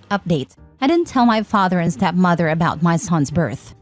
Update: I didn't tell my father and stepmother about my son's birth.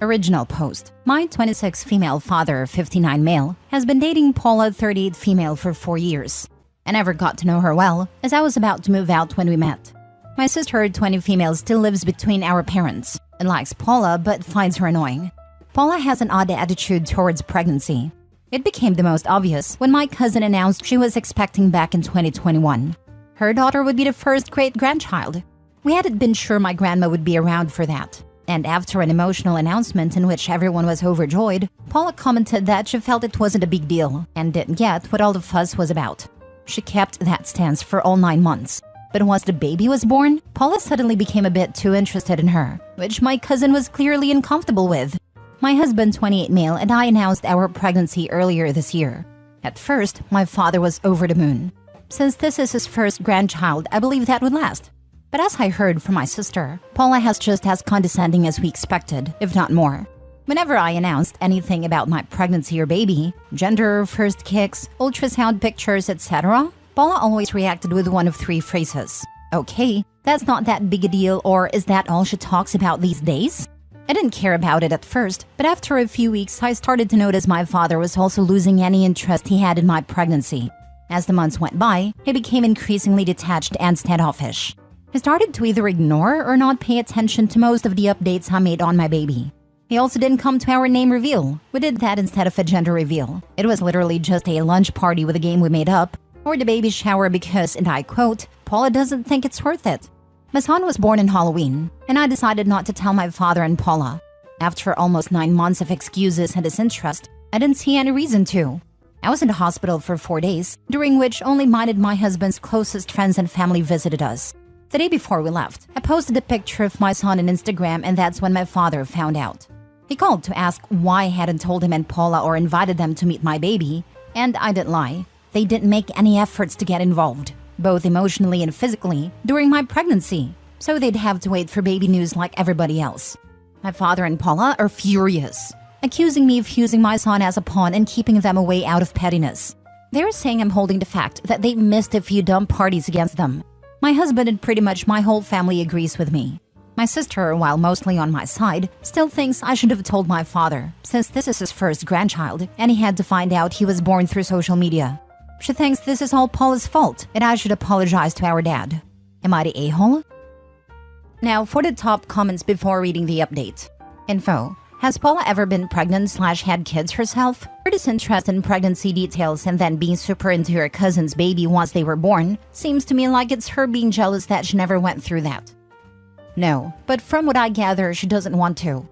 Original post: My 26 female father, 59 male, has been dating Paula, 38 female, for 4 years. I never got to know her well, as I was about to move out when we met. My sister, 20 female, still lives between our parents and likes Paula but finds her annoying. Paula has an odd attitude towards pregnancy. It became the most obvious when my cousin announced she was expecting back in 2021. Her daughter would be the first great-grandchild. We hadn't been sure my grandma would be around for that. And after an emotional announcement in which everyone was overjoyed, Paula commented that she felt it wasn't a big deal and didn't get what all the fuss was about. She kept that stance for all 9 months. But once the baby was born, Paula suddenly became a bit too interested in her, which my cousin was clearly uncomfortable with. My husband, 28 male, and I announced our pregnancy earlier this year. At first, my father was over the moon. Since this is his first grandchild, I believe that would last. But as I heard from my sister, Paula has just as condescending as we expected, if not more. Whenever I announced anything about my pregnancy or baby, gender, first kicks, ultrasound pictures, etc., Paula always reacted with one of 3 phrases. Okay, that's not that big a deal, or is that all she talks about these days? I didn't care about it at first, but after a few weeks I started to notice my father was also losing any interest he had in my pregnancy. As the months went by, he became increasingly detached and standoffish. He started to either ignore or not pay attention to most of the updates I made on my baby. He also didn't come to our name reveal. We did that instead of a gender reveal. It was literally just a lunch party with a game we made up, or the baby shower because, and I quote, Paula doesn't think it's worth it. My son was born on Halloween, and I decided not to tell my father and Paula. After almost 9 months of excuses and disinterest, I didn't see any reason to. I was in the hospital for 4 days, during which only mine and my husband's closest friends and family visited us. The day before we left, I posted a picture of my son on Instagram, and that's when my father found out. He called to ask why I hadn't told him and Paula or invited them to meet my baby, and I didn't lie. They didn't make any efforts to get involved, both emotionally and physically, during my pregnancy, so they'd have to wait for baby news like everybody else. My father and Paula are furious, accusing me of using my son as a pawn and keeping them away out of pettiness. They're saying I'm holding the fact that they missed a few dumb parties against them. My husband and pretty much my whole family agrees with me. My sister, while mostly on my side, still thinks I should have told my father, since this is his first grandchild and he had to find out he was born through social media. She thinks this is all Paula's fault and I should apologize to our dad. Am I the a-hole? Now for the top comments before reading the update. Info: Has Paula ever been pregnant/had kids herself? Her disinterest in pregnancy details and then being super into her cousin's baby once they were born seems to me like it's her being jealous that she never went through that. No, but from what I gather, she doesn't want to.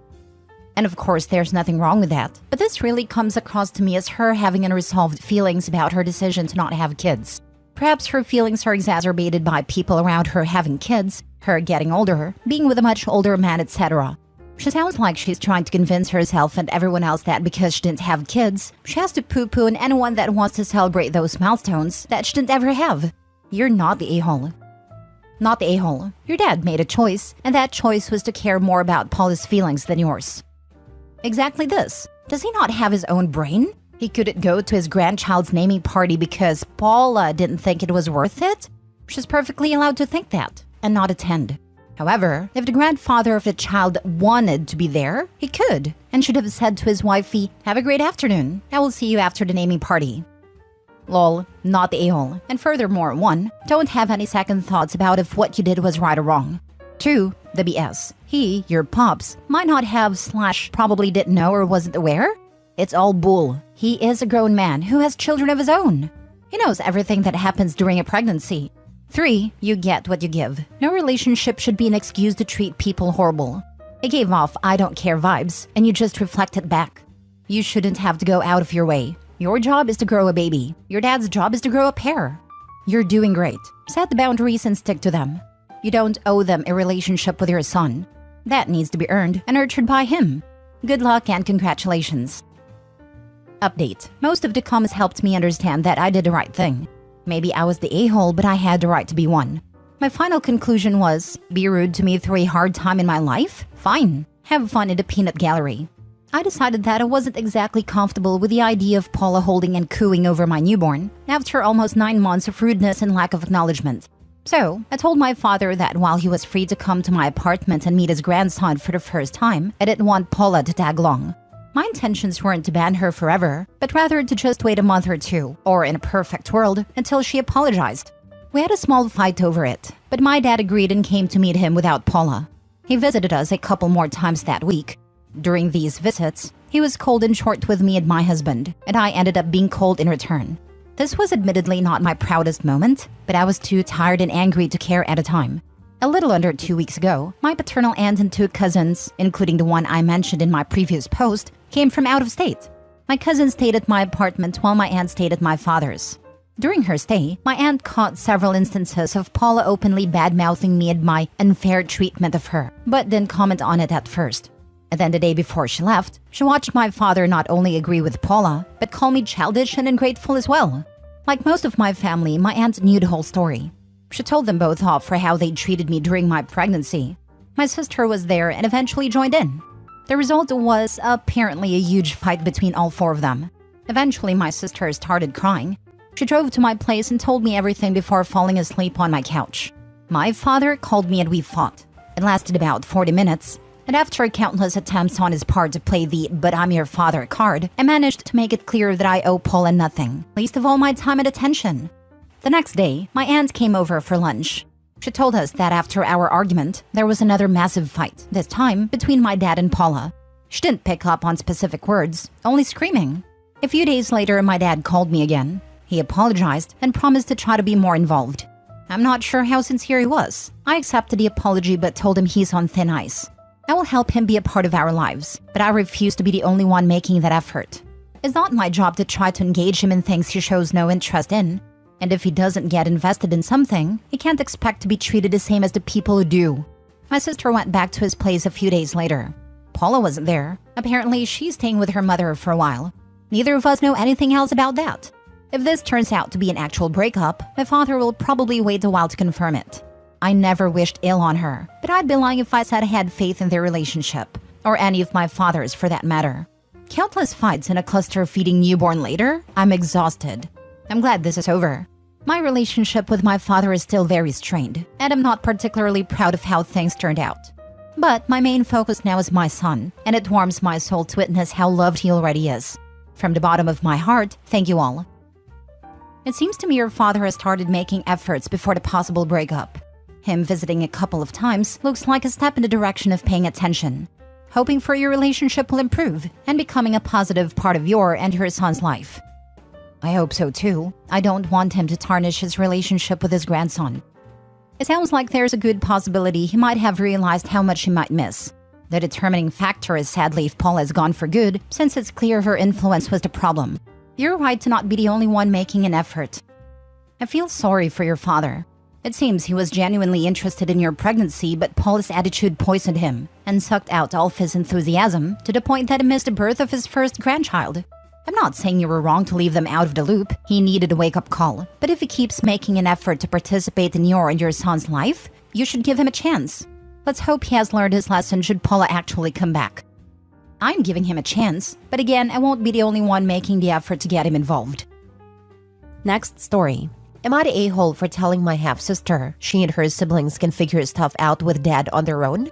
And of course, there's nothing wrong with that, but this really comes across to me as her having unresolved feelings about her decision to not have kids. Perhaps her feelings are exacerbated by people around her having kids, her getting older, being with a much older man, etc. She sounds like she's trying to convince herself and everyone else that because she didn't have kids, she has to poo-poo on anyone that wants to celebrate those milestones that she didn't ever have. You're not the a-hole. Not the a-hole. Your dad made a choice, and that choice was to care more about Paula's feelings than yours. Exactly this. Does he not have his own brain? He couldn't go to his grandchild's naming party because Paula didn't think it was worth it? She's perfectly allowed to think that and not attend. However, if the grandfather of the child wanted to be there, he could and should have said to his wifey, "Have a great afternoon. I will see you after the naming party." Lol, not the a-hole. And furthermore, 1, don't have any second thoughts about if what you did was right or wrong. 2, the BS. He, your pops, might not have / probably didn't know or wasn't aware. It's all bull. He is a grown man who has children of his own. He knows everything that happens during a pregnancy. 3, you get what you give. No relationship should be an excuse to treat people horrible. It gave off "I don't care" vibes, and you just reflect it back. You shouldn't have to go out of your way. Your job is to grow a baby. Your dad's job is to grow a pair. You're doing great. Set the boundaries and stick to them. You don't owe them a relationship with your son. That needs to be earned and nurtured by him. Good luck and congratulations. Update: Most of the comments helped me understand that I did the right thing. Maybe I was the a-hole, but I had the right to be one. My final conclusion was, be rude to me through a hard time in my life? Fine. Have fun in the peanut gallery. I decided that I wasn't exactly comfortable with the idea of Paula holding and cooing over my newborn after almost 9 months of rudeness and lack of acknowledgement. So, I told my father that while he was free to come to my apartment and meet his grandson for the first time, I didn't want Paula to tag along. My intentions weren't to ban her forever, but rather to just wait a month or two, or in a perfect world, until she apologized. We had a small fight over it, but my dad agreed and came to meet him without Paula. He visited us a couple more times that week. During these visits, he was cold and short with me and my husband, and I ended up being cold in return. This was admittedly not my proudest moment, but I was too tired and angry to care at the time. A little under 2 weeks ago, my paternal aunt and 2 cousins, including the one I mentioned in my previous post, came from out of state. My cousin stayed at my apartment while my aunt stayed at my father's. During her stay, my aunt caught several instances of Paula openly bad-mouthing me and my unfair treatment of her, but didn't comment on it at first. And then the day before she left, she watched my father not only agree with Paula, but call me childish and ungrateful as well. Like most of my family, my aunt knew the whole story. She told them both off for how they treated me during my pregnancy. My sister was there and eventually joined in. The result was apparently a huge fight between all 4 of them. Eventually, my sister started crying. She drove to my place and told me everything before falling asleep on my couch. My father called me and we fought. It lasted about 40 minutes. And after countless attempts on his part to play the "but I'm your father" card, I managed to make it clear that I owe Paula nothing, least of all my time and attention. The next day, my aunt came over for lunch. She told us that after our argument, there was another massive fight, this time between my dad and Paula. She didn't pick up on specific words, only screaming. A few days later, my dad called me again. He apologized and promised to try to be more involved. I'm not sure how sincere he was. I accepted the apology but told him he's on thin ice. I will help him be a part of our lives, but I refuse to be the only one making that effort. It's not my job to try to engage him in things he shows no interest in. And if he doesn't get invested in something, he can't expect to be treated the same as the people who do. My sister went back to his place a few days later. Paula wasn't there. Apparently, she's staying with her mother for a while. Neither of us know anything else about that. If this turns out to be an actual breakup, my father will probably wait a while to confirm it. I never wished ill on her, but I'd be lying if I said I had faith in their relationship, or any of my father's for that matter. Countless fights in a cluster feeding newborn later, I'm exhausted. I'm glad this is over. My relationship with my father is still very strained, and I'm not particularly proud of how things turned out. But my main focus now is my son, and it warms my soul to witness how loved he already is. From the bottom of my heart, thank you all. It seems to me your father has started making efforts before the possible breakup. Him visiting a couple of times looks like a step in the direction of paying attention, hoping for your relationship will improve and becoming a positive part of your and your son's life. I hope so too. I don't want him to tarnish his relationship with his grandson. It sounds like there's a good possibility he might have realized how much he might miss. The determining factor is sadly if Paula is gone for good, since it's clear her influence was the problem. You're right to not be the only one making an effort. I feel sorry for your father. It seems he was genuinely interested in your pregnancy, but Paula's attitude poisoned him and sucked out all of his enthusiasm to the point that he missed the birth of his first grandchild. I'm not saying you were wrong to leave them out of the loop. He needed a wake-up call. But if he keeps making an effort to participate in your and your son's life, you should give him a chance. Let's hope he has learned his lesson should Paula actually come back. I'm giving him a chance, but again, I won't be the only one making the effort to get him involved. Next story. Am I the a-hole for telling my half-sister she and her siblings can figure stuff out with dad on their own?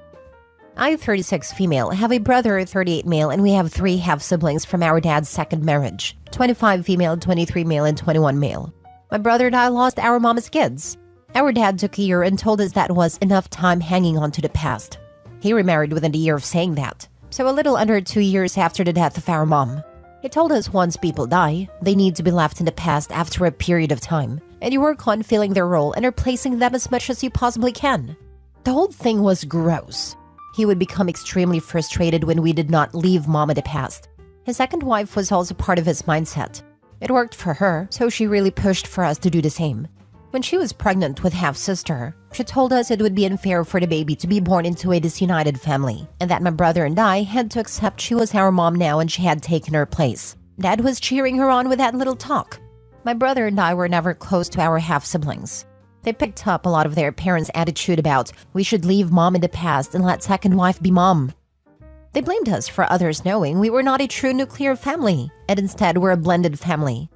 I'm 36 female, have a brother 38 male, and we have 3 half-siblings from our dad's second marriage. 25 female, 23 male, and 21 male. My brother and I lost our mom as kids. Our dad took a year and told us that was enough time hanging on to the past. He remarried within a year of saying that, so a little under 2 years after the death of our mom. He told us once people die, they need to be left in the past after a period of time, and you work on filling their role and replacing them as much as you possibly can. The whole thing was gross. He would become extremely frustrated when we did not leave mom in the past. His second wife was also part of his mindset. It worked for her, so she really pushed for us to do the same. When she was pregnant with half-sister, she told us it would be unfair for the baby to be born into a disunited family, and that my brother and I had to accept she was our mom now and she had taken her place. Dad was cheering her on with that little talk. My brother and I were never close to our half-siblings. They picked up a lot of their parents' attitude about, we should leave mom in the past and let second wife be mom. They blamed us for others knowing we were not a true nuclear family, and instead were a blended family.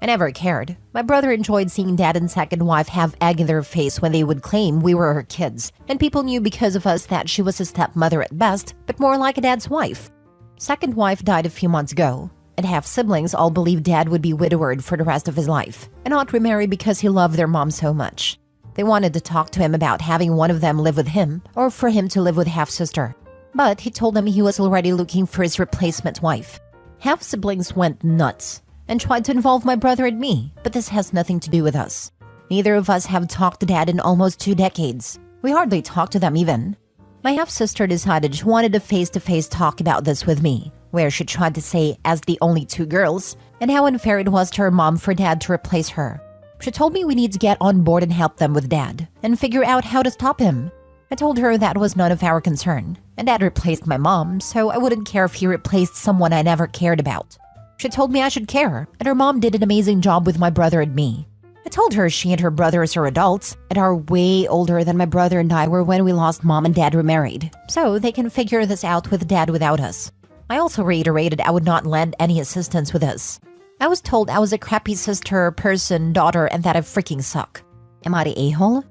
I never cared. My brother enjoyed seeing dad and second wife have egg in their face when they would claim we were her kids, and people knew because of us that she was a stepmother at best, but more like a dad's wife. Second wife died a few months ago, and half-siblings all believed dad would be widowed for the rest of his life, and not remarry because he loved their mom so much. They wanted to talk to him about having one of them live with him, or for him to live with half-sister. But he told them he was already looking for his replacement wife. Half-siblings went nuts and tried to involve my brother and me, but this has nothing to do with us. Neither of us have talked to dad in almost 2 decades. We hardly talk to them even. My half-sister decided she wanted a face-to-face talk about this with me, where she tried to say, as the only 2 girls, and how unfair it was to her mom for dad to replace her. She told me we need to get on board and help them with dad, and figure out how to stop him. I told her that was none of our concern, and dad replaced my mom, so I wouldn't care if he replaced someone I never cared about. She told me I should care, and her mom did an amazing job with my brother and me. I told her she and her brothers are adults and are way older than my brother and I were when we lost mom and dad remarried, so they can figure this out with dad without us. I also reiterated I would not lend any assistance with this. I was told I was a crappy sister, person, daughter, and that I freaking suck. Am I the a-hole?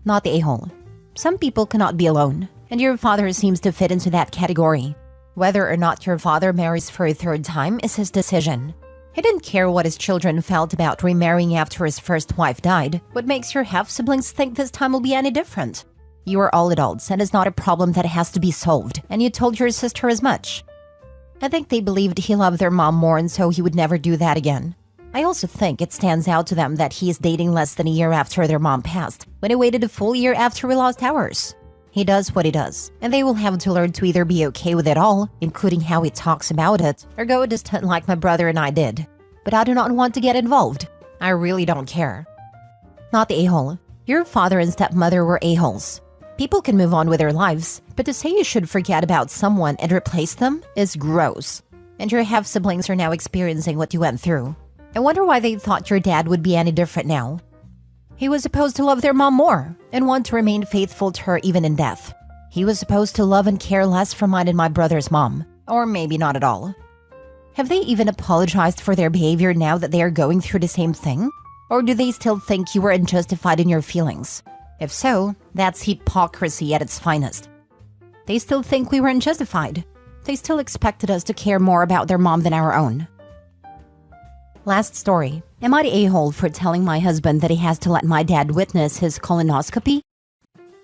Not the a-hole. Some people cannot be alone, and your father seems to fit into that category. Whether or not your father marries for a 3rd time is his decision. He didn't care what his children felt about remarrying after his first wife died. What makes your half-siblings think this time will be any different? You are all adults, and it's not a problem that has to be solved, and you told your sister as much. I think they believed he loved their mom more and so he would never do that again. I also think it stands out to them that he is dating less than a year after their mom passed, when he waited a full year after we lost ours. He does what he does, and they will have to learn to either be okay with it all, including how he talks about it, or go distant like my brother and I did. But I do not want to get involved. I really don't care. Not the a-hole. Your father and stepmother were a-holes. People can move on with their lives, but to say you should forget about someone and replace them is gross. And your half-siblings are now experiencing what you went through. I wonder why they thought your dad would be any different now. He was supposed to love their mom more and want to remain faithful to her even in death. He was supposed to love and care less for mine and my brother's mom, or maybe not at all. Have they even apologized for their behavior now that they are going through the same thing? Or do they still think you were unjustified in your feelings? If so, that's hypocrisy at its finest. They still think we were unjustified. They still expected us to care more about their mom than our own. Last story. Am I the a-hole for telling my husband that he has to let my dad witness his colonoscopy?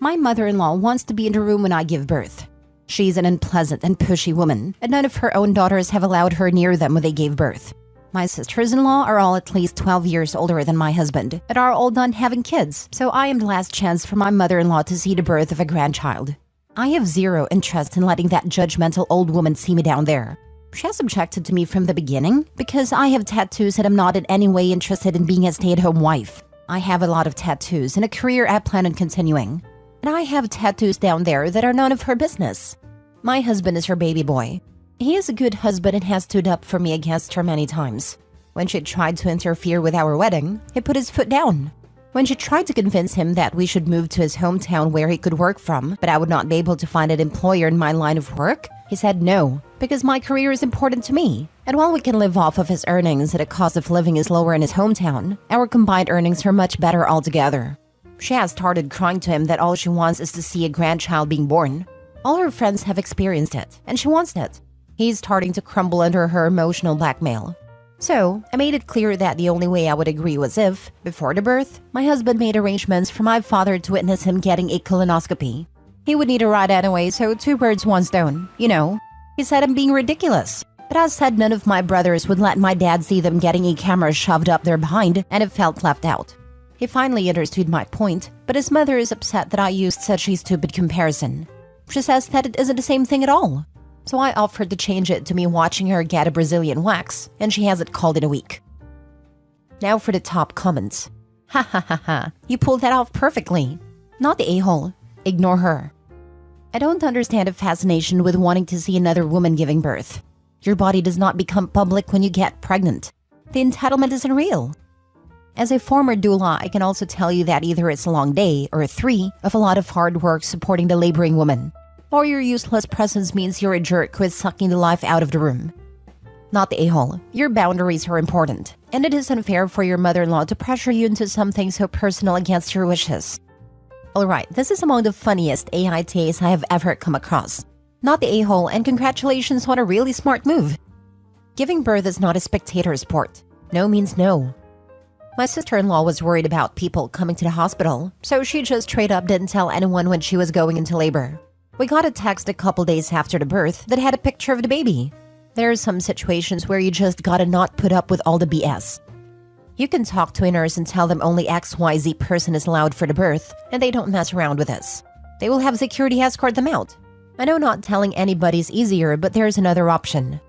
My mother-in-law wants to be in the room when I give birth. She's an unpleasant and pushy woman, and none of her own daughters have allowed her near them when they gave birth. My sisters-in-law are all at least 12 years older than my husband, and are all done having kids, so I am the last chance for my mother-in-law to see the birth of a grandchild. I have zero interest in letting that judgmental old woman see me down there. She has objected to me from the beginning because I have tattoos and I'm not in any way interested in being a stay-at-home wife. I have a lot of tattoos and a career I plan on continuing. And I have tattoos down there that are none of her business. My husband is her baby boy. He is a good husband and has stood up for me against her many times. When she tried to interfere with our wedding, he put his foot down. When she tried to convince him that we should move to his hometown where he could work from, but I would not be able to find an employer in my line of work, he said no, because my career is important to me. And while we can live off of his earnings and the cost of living is lower in his hometown, our combined earnings are much better altogether. She has started crying to him that all she wants is to see a grandchild being born. All her friends have experienced it, and she wants it. He's starting to crumble under her emotional blackmail. So, I made it clear that the only way I would agree was if, before the birth, my husband made arrangements for my father to witness him getting a colonoscopy. He would need a ride anyway, so 2 birds, 1 stone, you know. He said I'm being ridiculous. But I said none of my brothers would let my dad see them getting a camera shoved up their behind, and it felt left out. He finally understood my point, but his mother is upset that I used such a stupid comparison. She says that it isn't the same thing at all. So I offered to change it to me watching her get a Brazilian wax, and she has it called in a week. Now for the top comments. Ha ha ha ha, you pulled that off perfectly. Not the a-hole. Ignore her. I don't understand the fascination with wanting to see another woman giving birth. Your body does not become public when you get pregnant. The entitlement isn't real. As a former doula, I can also tell you that either it's a long day or 3 of a lot of hard work supporting the laboring woman, or your useless presence means you're a jerk who is sucking the life out of the room. Not the a-hole. Your boundaries are important, and it is unfair for your mother-in-law to pressure you into something so personal against your wishes. Alright, this is among the funniest AITAs I have ever come across. Not the a-hole, and congratulations on a really smart move. Giving birth is not a spectator sport. No means no. My sister-in-law was worried about people coming to the hospital, so she just straight up didn't tell anyone when she was going into labor. We got a text a couple days after the birth that had a picture of the baby. There are some situations where you just gotta not put up with all the BS. You can talk to a nurse and tell them only XYZ person is allowed for the birth, and they don't mess around with this. They will have security escort them out. I know not telling anybody is easier, but there's another option.